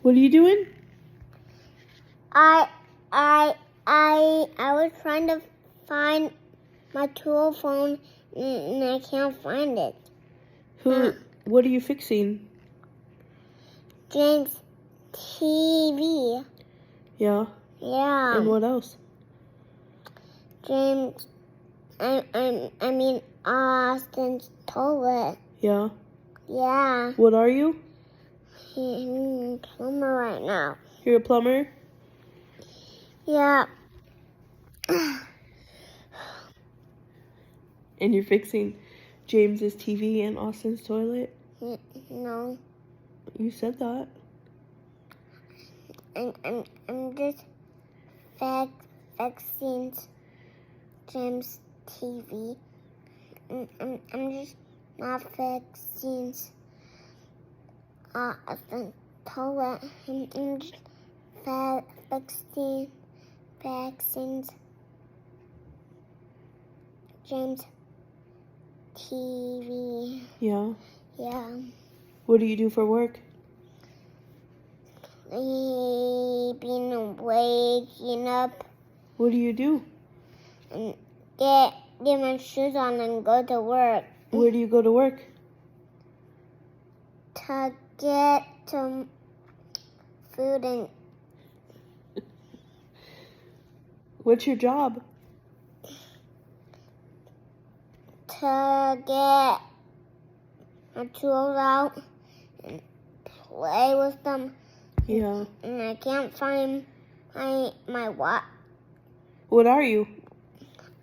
What are you doing? I was trying to find my tool phone and I can't find it. What are you fixing? James' TV. Yeah. Yeah. And what else? James, I mean Austin's toilet. Yeah. Yeah. What are you? He's a plumber right now. You're a plumber? Yeah. And you're fixing James's TV and Austin's toilet? No. You said that. I'm just fixing James' TV. I'm just not fixing the toilet. I'm just fixing James' TV. Yeah. Yeah. What do you do for work? Sleeping, waking up, What do you do? and get my shoes on and go to work. Where do you go to work? To get some food and What's your job? to get my tools out and play with them. Yeah. And I can't find my what? What are you?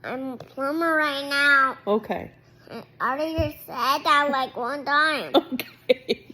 I'm a plumber right now. Okay. I already said that like one time. Okay.